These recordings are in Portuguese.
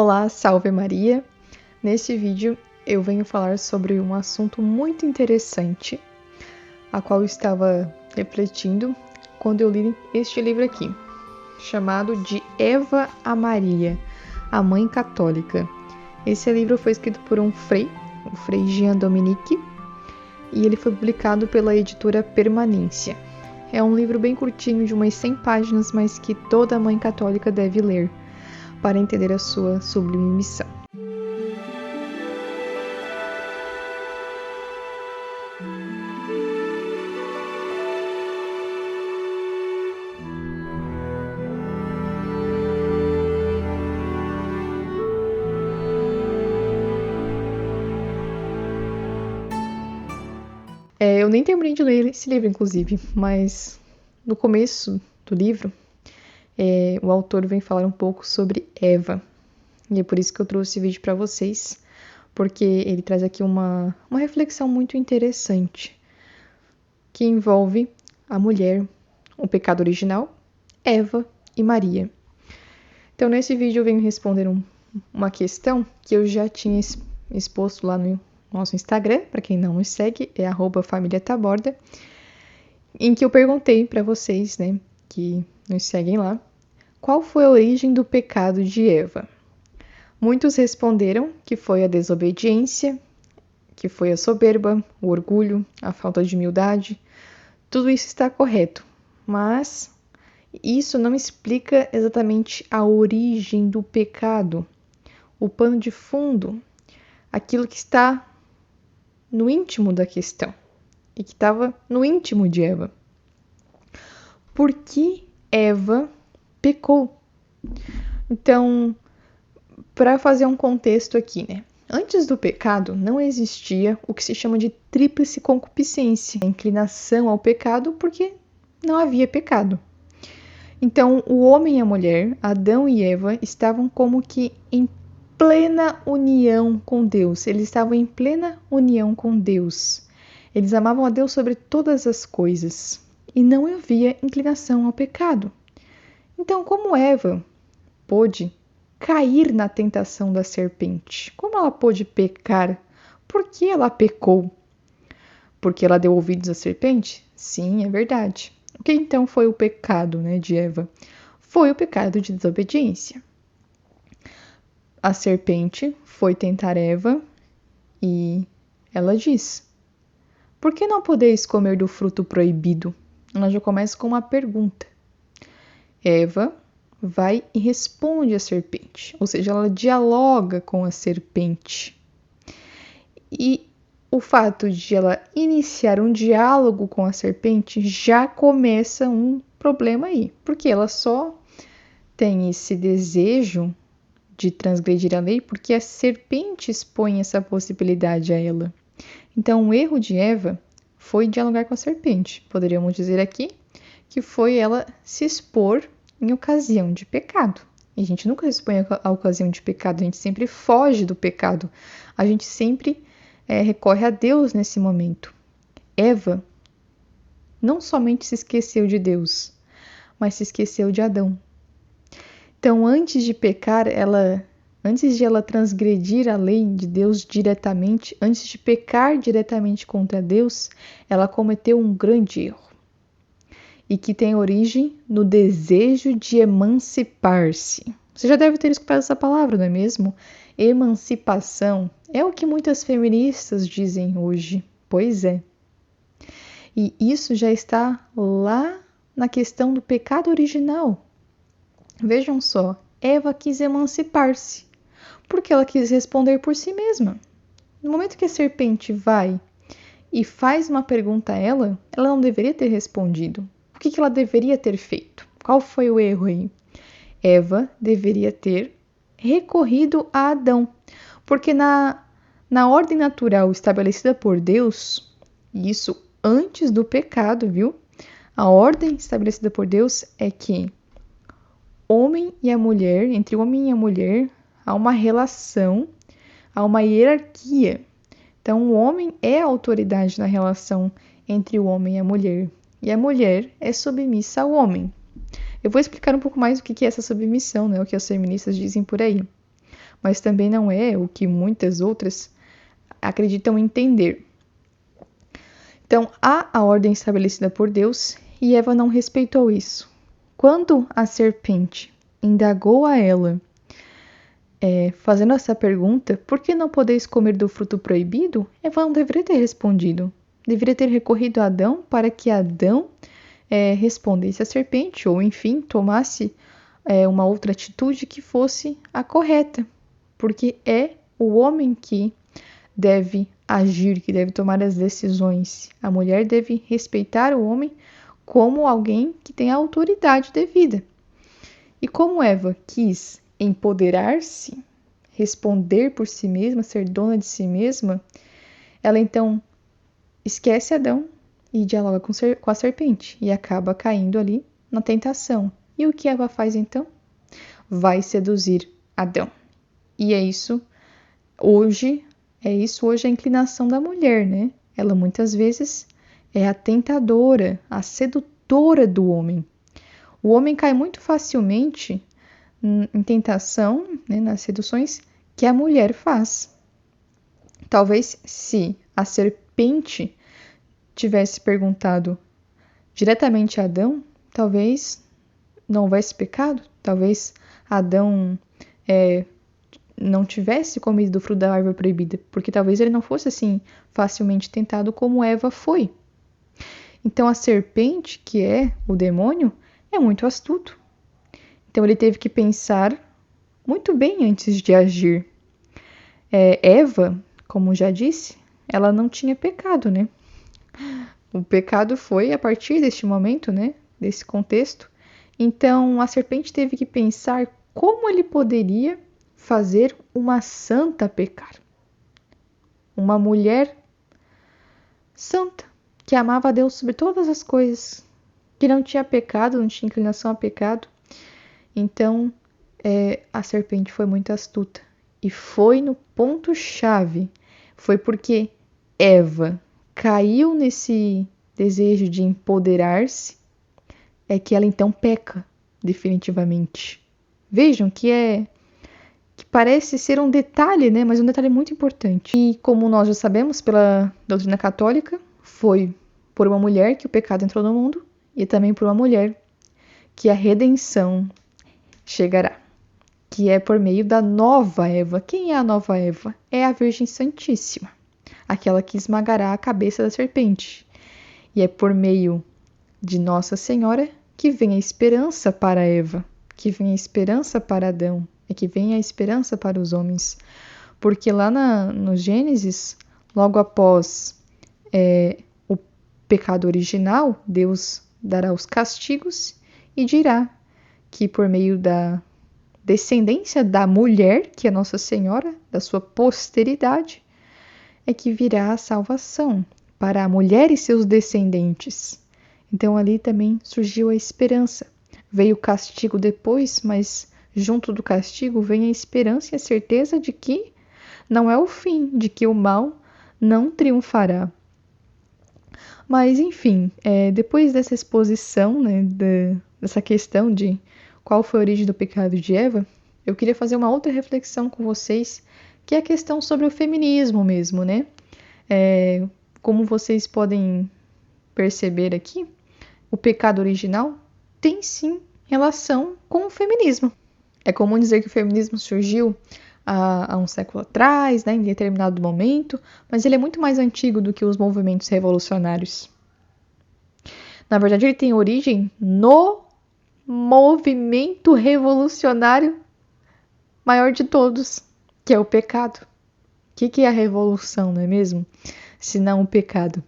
Olá, salve Maria! Neste vídeo eu venho falar sobre um assunto muito interessante, a qual eu estava refletindo quando eu li este livro aqui, chamado de Eva a Maria, a Mãe Católica. Esse livro foi escrito por um frei, o Frei Jean Dominique, e ele foi publicado pela editora Permanência. É um livro bem curtinho, de umas 100 páginas, mas que toda mãe católica deve ler para entender a sua sublime missão. Eu nem terminei de ler esse livro, inclusive, mas no começo do livro, o autor vem falar um pouco sobre Eva. E é por isso que eu trouxe esse vídeo para vocês, porque ele traz aqui uma reflexão muito interessante, que envolve a mulher, o pecado original, Eva e Maria. Então, nesse vídeo eu venho responder uma questão que eu já tinha exposto lá no nosso Instagram, para quem não nos segue, é @famíliataborda, em que eu perguntei para vocês, que nos seguem lá, qual foi a origem do pecado de Eva? Muitos responderam que foi a desobediência, que foi a soberba, o orgulho, a falta de humildade. Tudo isso está correto, mas isso não explica exatamente a origem do pecado, o pano de fundo, aquilo que está no íntimo da questão e que estava no íntimo de Eva. Por que Eva pecou? Então, para fazer um contexto aqui, antes do pecado não existia o que se chama de tríplice concupiscência, a inclinação ao pecado, porque não havia pecado. Então, o homem e a mulher, Adão e Eva, estavam como que em plena união com Deus. Eles estavam em plena união com Deus. Eles amavam a Deus sobre todas as coisas. E não havia inclinação ao pecado. Então, como Eva pôde cair na tentação da serpente? Como ela pôde pecar? Por que ela pecou? Porque ela deu ouvidos à serpente? Sim, é verdade. O que então foi o pecado, de Eva? Foi o pecado de desobediência. A serpente foi tentar Eva e ela diz: por que não podeis comer do fruto proibido? Ela já começa com uma pergunta. Eva vai e responde à serpente, ou seja, ela dialoga com a serpente. E o fato de ela iniciar um diálogo com a serpente já começa um problema aí, porque ela só tem esse desejo de transgredir a lei porque a serpente expõe essa possibilidade a ela. Então, o erro de Eva foi dialogar com a serpente. Poderíamos dizer aqui que foi ela se expor em ocasião de pecado. E a gente nunca se expõe a ocasião de pecado, a gente sempre foge do pecado. A gente sempre recorre a Deus nesse momento. Eva não somente se esqueceu de Deus, mas se esqueceu de Adão. Então, antes de pecar, antes de ela transgredir a lei de Deus diretamente, antes de pecar diretamente contra Deus, ela cometeu um grande erro. E que tem origem no desejo de emancipar-se. Você já deve ter escutado essa palavra, não é mesmo? Emancipação é o que muitas feministas dizem hoje. Pois é. E isso já está lá na questão do pecado original. Vejam só, Eva quis emancipar-se, porque ela quis responder por si mesma. No momento que a serpente vai e faz uma pergunta a ela não deveria ter respondido. O que ela deveria ter feito? Qual foi o erro aí? Eva deveria ter recorrido a Adão, porque na ordem natural estabelecida por Deus, e isso antes do pecado, viu? A ordem estabelecida por Deus é que entre o homem e a mulher, há uma relação, há uma hierarquia. Então, o homem é a autoridade na relação entre o homem e a mulher é submissa ao homem. Eu vou explicar um pouco mais o que é essa submissão, o que as feministas dizem por aí. mas também não é o que muitas outras acreditam entender. Então, há a ordem estabelecida por Deus e Eva não respeitou isso. Quando a serpente indagou a ela, fazendo essa pergunta, por que não podeis comer do fruto proibido? Eva não deveria ter respondido. Deveria ter recorrido a Adão para que Adão respondesse à serpente, ou enfim, tomasse uma outra atitude que fosse a correta. Porque é o homem que deve agir, que deve tomar as decisões. A mulher deve respeitar o homem como alguém que tem a autoridade devida. E como Eva quis empoderar-se, responder por si mesma, ser dona de si mesma, ela então esquece Adão e dialoga com a serpente e acaba caindo ali na tentação. E o que Eva faz então? Vai seduzir Adão. E é isso hoje a inclinação da mulher, né? Ela muitas vezes é a tentadora, a sedutora do homem. O homem cai muito facilmente em tentação, né, nas seduções que a mulher faz. Talvez se a serpente tivesse perguntado diretamente a Adão, talvez não houvesse pecado, talvez Adão não tivesse comido do fruto da árvore proibida, porque talvez ele não fosse assim facilmente tentado como Eva foi. Então a serpente, que é o demônio, é muito astuto. Então ele teve que pensar muito bem antes de agir. Eva, como já disse, ela não tinha pecado, né? O pecado foi a partir deste momento, né? Desse contexto. Então a serpente teve que pensar como ele poderia fazer uma santa pecar. Uma mulher santa, que amava a Deus sobre todas as coisas, que não tinha pecado, não tinha inclinação a pecado. Então, a serpente foi muito astuta. E foi no ponto-chave. Foi porque Eva caiu nesse desejo de empoderar-se, que ela então peca definitivamente. Vejam que parece ser um detalhe, né? Mas um detalhe muito importante. E como nós já sabemos pela doutrina católica, foi por uma mulher que o pecado entrou no mundo e também por uma mulher que a redenção chegará, que é por meio da nova Eva. Quem é a nova Eva? É a Virgem Santíssima, aquela que esmagará a cabeça da serpente. E é por meio de Nossa Senhora que vem a esperança para Eva, que vem a esperança para Adão, e que vem a esperança para os homens. Porque lá no Gênesis, logo após o pecado original, Deus dará os castigos e dirá que por meio da descendência da mulher, que é Nossa Senhora, da sua posteridade, é que virá a salvação para a mulher e seus descendentes. Então ali também surgiu a esperança. Veio o castigo depois, mas junto do castigo vem a esperança e a certeza de que não é o fim, de que o mal não triunfará. Mas, enfim, depois dessa exposição, né, dessa questão de qual foi a origem do pecado de Eva, eu queria fazer uma outra reflexão com vocês, que é a questão sobre o feminismo mesmo, né? Como vocês podem perceber aqui, o pecado original tem sim relação com o feminismo. É comum dizer que o feminismo surgiu há um século atrás, né, em determinado momento, mas ele é muito mais antigo do que os movimentos revolucionários. Na verdade, ele tem origem no movimento revolucionário maior de todos, que é o pecado. O que é a revolução, não é mesmo? Se não o pecado.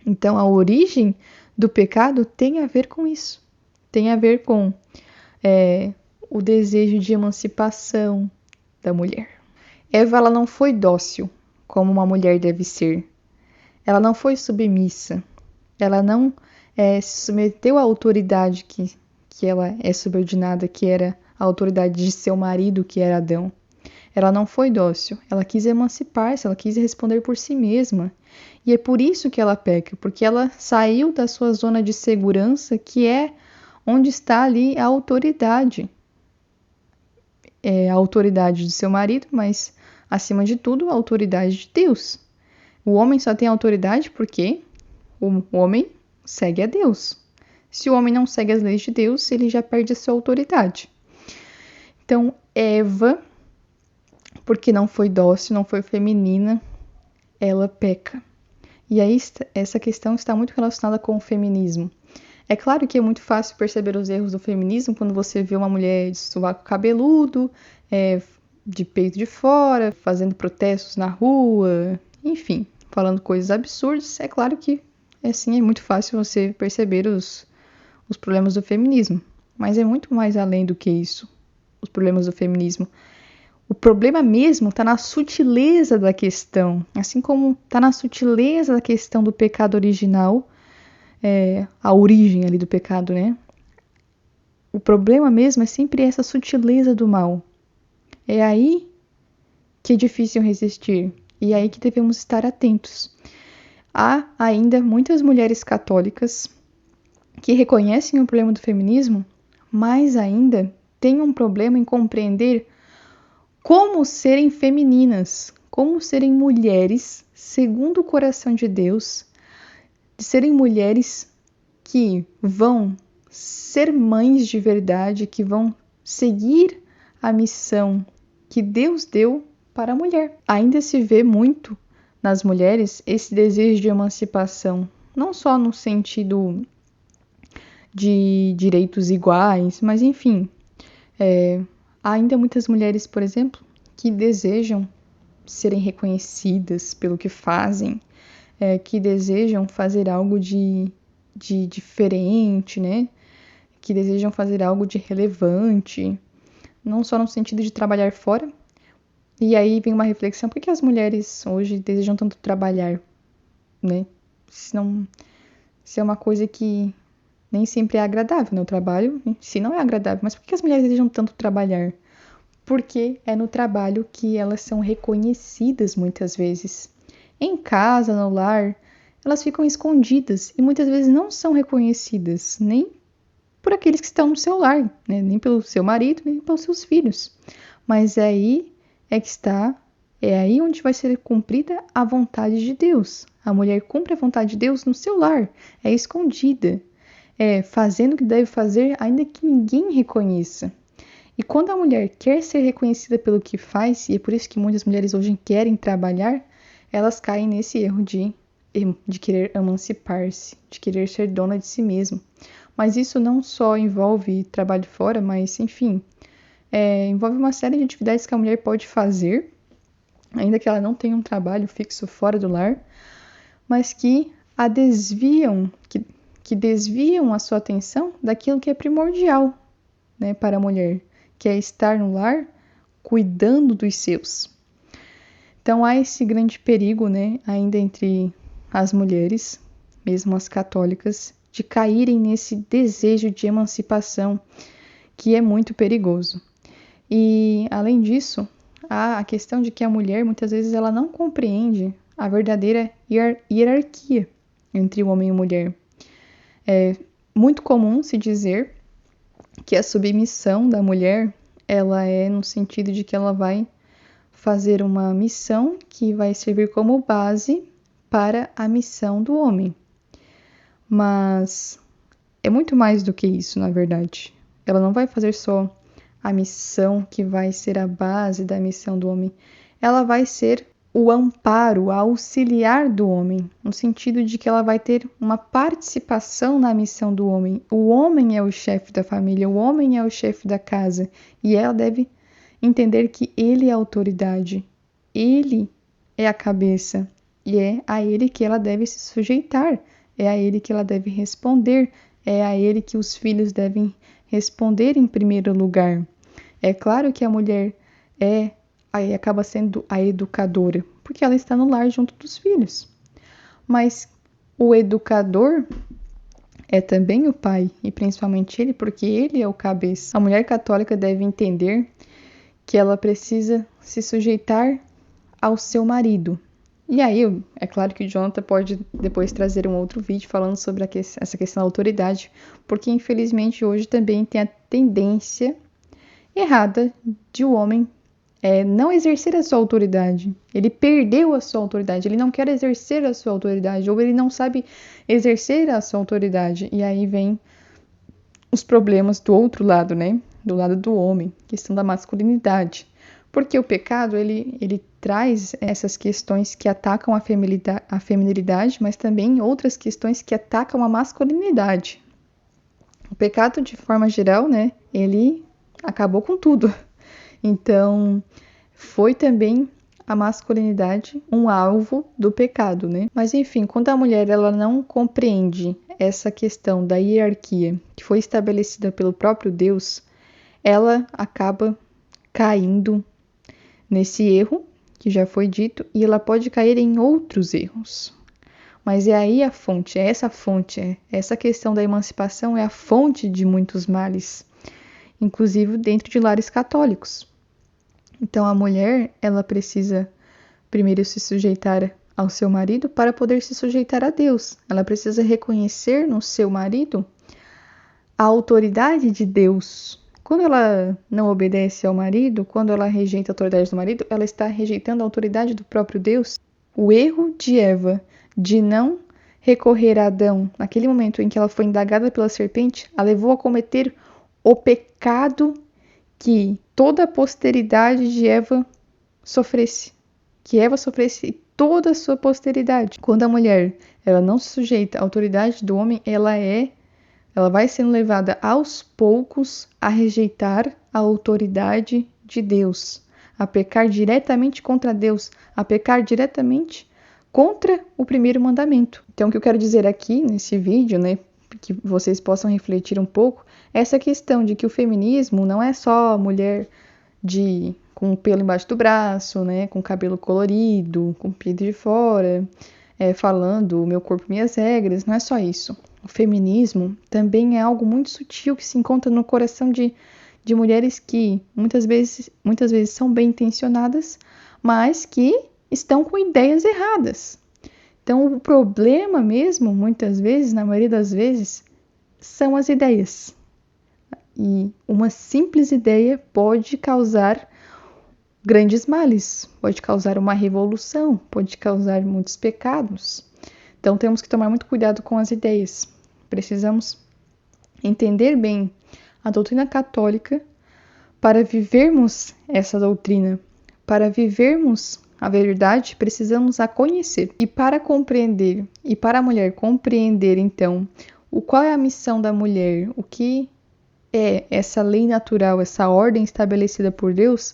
Então, a origem do pecado tem a ver com isso. Tem a ver com o desejo de emancipação da mulher. Eva, ela não foi dócil, como uma mulher deve ser. Ela não foi submissa. Ela não se submeteu à autoridade que ela é subordinada, que era a autoridade de seu marido, que era Adão. Ela não foi dócil. Ela quis emancipar-se, ela quis responder por si mesma. E é por isso que ela peca, porque ela saiu da sua zona de segurança, que é onde está ali a autoridade. a autoridade do seu marido, mas, acima de tudo, a autoridade de Deus. O homem só tem autoridade porque o homem segue a Deus. Se o homem não segue as leis de Deus, ele já perde a sua autoridade. Então, Eva, porque não foi dócil, não foi feminina, ela peca. E aí, essa questão está muito relacionada com o feminismo. É claro que é muito fácil perceber os erros do feminismo quando você vê uma mulher de sovaco cabeludo, de peito de fora, fazendo protestos na rua, enfim, falando coisas absurdas. É claro que assim é muito fácil você perceber os problemas do feminismo. Mas é muito mais além do que isso, os problemas do feminismo. O problema mesmo está na sutileza da questão, assim como está na sutileza da questão do pecado original, a origem ali do pecado, né? O problema mesmo é sempre essa sutileza do mal. É aí que é difícil resistir e é aí que devemos estar atentos. Há ainda muitas mulheres católicas que reconhecem o problema do feminismo, mas ainda têm um problema em compreender como serem femininas, como serem mulheres segundo o coração de Deus, de serem mulheres que vão ser mães de verdade, que vão seguir a missão que Deus deu para a mulher. Ainda se vê muito nas mulheres esse desejo de emancipação, não só no sentido de direitos iguais, mas enfim, há ainda muitas mulheres, por exemplo, que desejam serem reconhecidas pelo que fazem, que desejam fazer algo de diferente, né? Que desejam fazer algo de relevante, não só no sentido de trabalhar fora. E aí vem uma reflexão, por que as mulheres hoje desejam tanto trabalhar, né? Se é uma coisa que nem sempre é agradável, né? O trabalho, se não é agradável, mas por que as mulheres desejam tanto trabalhar? Porque é no trabalho que elas são reconhecidas muitas vezes. Em casa, no lar, elas ficam escondidas e muitas vezes não são reconhecidas, nem por aqueles que estão no seu lar, né? Nem pelo seu marido, nem pelos seus filhos. Mas é aí onde vai ser cumprida a vontade de Deus. A mulher cumpre a vontade de Deus no seu lar, é escondida, fazendo o que deve fazer, ainda que ninguém reconheça. E quando a mulher quer ser reconhecida pelo que faz, e é por isso que muitas mulheres hoje querem trabalhar, elas caem nesse erro de querer emancipar-se, de querer ser dona de si mesma. Mas isso não só envolve trabalho fora, mas, enfim, envolve uma série de atividades que a mulher pode fazer, ainda que ela não tenha um trabalho fixo fora do lar, mas que a desviam, que desviam a sua atenção daquilo que é primordial, né, para a mulher, que é estar no lar cuidando dos seus. Então há esse grande perigo, né, ainda entre as mulheres, mesmo as católicas, de caírem nesse desejo de emancipação que é muito perigoso. E além disso, há a questão de que a mulher muitas vezes ela não compreende a verdadeira hierarquia entre o homem e a mulher. É muito comum se dizer que a submissão da mulher, ela é no sentido de que ela vai fazer uma missão que vai servir como base para a missão do homem. Mas é muito mais do que isso, na verdade. Ela não vai fazer só a missão que vai ser a base da missão do homem. Ela vai ser o amparo, a auxiliar do homem, no sentido de que ela vai ter uma participação na missão do homem. O homem é o chefe da família, o homem é o chefe da casa, e ela deve entender que ele é a autoridade, ele é a cabeça, e é a ele que ela deve se sujeitar, é a ele que ela deve responder, é a ele que os filhos devem responder em primeiro lugar. É claro que a mulher aí acaba sendo a educadora, porque ela está no lar junto dos filhos. Mas o educador é também o pai, e principalmente ele, porque ele é o cabeça. A mulher católica deve entender que ela precisa se sujeitar ao seu marido. E aí, é claro que o Jonathan pode depois trazer um outro vídeo falando sobre essa questão da autoridade, porque infelizmente hoje também tem a tendência errada de o homem não exercer a sua autoridade. Ele perdeu a sua autoridade, ele não quer exercer a sua autoridade, ou ele não sabe exercer a sua autoridade. E aí vem os problemas do outro lado, né? Do lado do homem, questão da masculinidade. Porque o pecado, ele traz essas questões que atacam a feminilidade, mas também outras questões que atacam a masculinidade. O pecado, de forma geral, né? Ele acabou com tudo. Então, foi também a masculinidade um alvo do pecado, né? Mas enfim, quando a mulher ela não compreende essa questão da hierarquia que foi estabelecida pelo próprio Deus, ela acaba caindo nesse erro que já foi dito e ela pode cair em outros erros. Mas é aí a fonte, essa questão da emancipação é a fonte de muitos males, inclusive dentro de lares católicos. Então a mulher, ela precisa primeiro se sujeitar ao seu marido para poder se sujeitar a Deus. Ela precisa reconhecer no seu marido a autoridade de Deus. Quando ela não obedece ao marido, quando ela rejeita a autoridade do marido, ela está rejeitando a autoridade do próprio Deus. O erro de Eva de não recorrer a Adão, naquele momento em que ela foi indagada pela serpente, a levou a cometer o pecado que toda a posteridade de Eva sofresse. Que Eva sofresse toda a sua posteridade. Quando a mulher ela não se sujeita à autoridade do homem, ela vai sendo levada aos poucos a rejeitar a autoridade de Deus, a pecar diretamente contra Deus, a pecar diretamente contra o primeiro mandamento. Então, o que eu quero dizer aqui nesse vídeo, né, que vocês possam refletir um pouco, é essa questão de que o feminismo não é só mulher com pelo embaixo do braço, né, com cabelo colorido, com peito de fora, falando meu corpo, minhas regras, não é só isso. O feminismo também é algo muito sutil que se encontra no coração de mulheres que muitas vezes são bem intencionadas, mas que estão com ideias erradas. Então, o problema mesmo, muitas vezes, na maioria das vezes, são as ideias. E uma simples ideia pode causar grandes males, pode causar uma revolução, pode causar muitos pecados. Então, temos que tomar muito cuidado com as ideias. Precisamos entender bem a doutrina católica para vivermos essa doutrina. Para vivermos a verdade, precisamos a conhecer. E para compreender, e para a mulher compreender, então, qual é a missão da mulher, o que é essa lei natural, essa ordem estabelecida por Deus,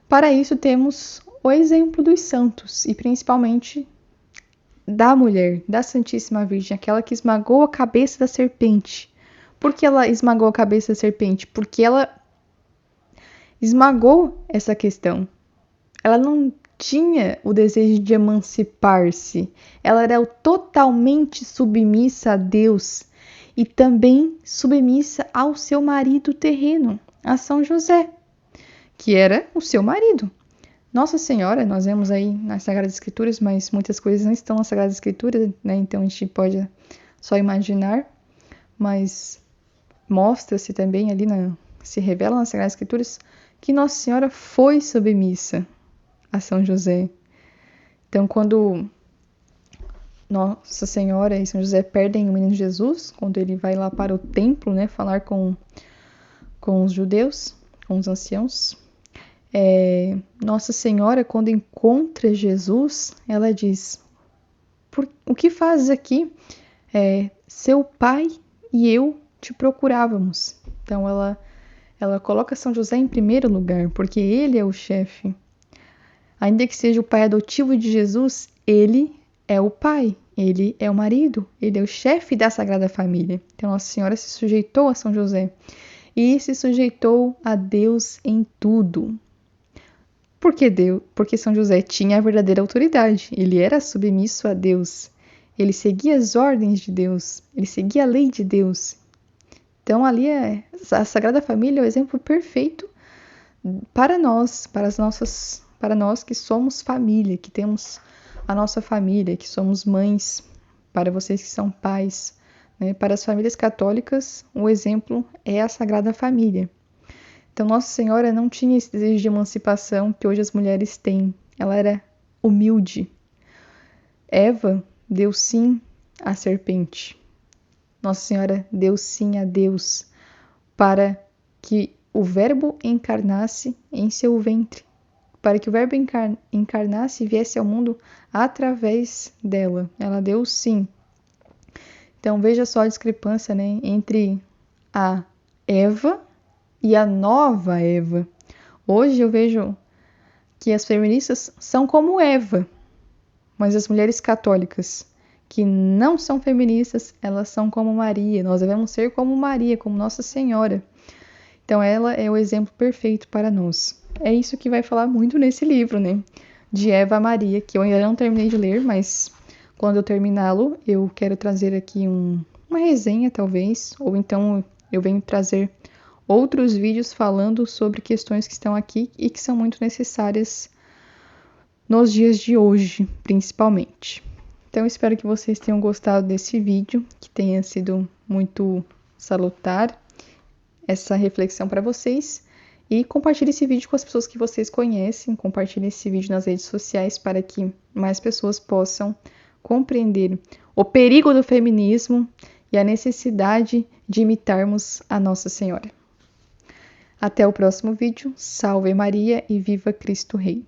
para isso temos o exemplo dos santos, e principalmente da mulher, da Santíssima Virgem, aquela que esmagou a cabeça da serpente. Por que ela esmagou a cabeça da serpente? Porque ela esmagou essa questão. Ela não tinha o desejo de emancipar-se. Ela era totalmente submissa a Deus e também submissa ao seu marido terreno, a São José, que era o seu marido. Nossa Senhora, nós vemos aí nas Sagradas Escrituras, mas muitas coisas não estão nas Sagradas Escrituras, né? Então a gente pode só imaginar, mas mostra-se também ali, se revela nas Sagradas Escrituras, que Nossa Senhora foi submissa a São José. Então, quando Nossa Senhora e São José perdem o menino Jesus, quando ele vai lá para o templo, né, falar com os judeus, com os anciãos, Nossa Senhora, quando encontra Jesus, ela diz: o que fazes aqui? Seu pai e eu te procurávamos. Então ela coloca São José em primeiro lugar, porque ele é o chefe. Ainda que seja o pai adotivo de Jesus, ele é o pai, ele é o marido, ele é o chefe da Sagrada Família. Então Nossa Senhora se sujeitou a São José e se sujeitou a Deus em tudo. Porque São José tinha a verdadeira autoridade, ele era submisso a Deus, ele seguia as ordens de Deus, ele seguia a lei de Deus. Então ali a Sagrada Família é o exemplo perfeito para nós, para nós que somos família, que temos a nossa família, que somos mães, para vocês que são pais, né? Para as famílias católicas, o exemplo é a Sagrada Família. Então, Nossa Senhora não tinha esse desejo de emancipação que hoje as mulheres têm. Ela era humilde. Eva deu sim à serpente. Nossa Senhora deu sim a Deus para que o Verbo encarnasse em seu ventre, para que o Verbo encarnasse e viesse ao mundo através dela. Ela deu sim. Então veja só a discrepância, né, entre a Eva e a nova Eva. Hoje eu vejo que as feministas são como Eva, mas as mulheres católicas que não são feministas, elas são como Maria. Nós devemos ser como Maria, como Nossa Senhora. Então ela é o exemplo perfeito para nós. É isso que vai falar muito nesse livro, né? De Eva a Maria, que eu ainda não terminei de ler, mas quando eu terminá-lo, eu quero trazer aqui uma resenha, talvez, ou então eu venho trazer outros vídeos falando sobre questões que estão aqui e que são muito necessárias nos dias de hoje, principalmente. Então, espero que vocês tenham gostado desse vídeo, que tenha sido muito salutar essa reflexão para vocês. E compartilhe esse vídeo com as pessoas que vocês conhecem, compartilhe esse vídeo nas redes sociais para que mais pessoas possam compreender o perigo do feminismo e a necessidade de imitarmos a Nossa Senhora. Até o próximo vídeo. Salve Maria e viva Cristo Rei!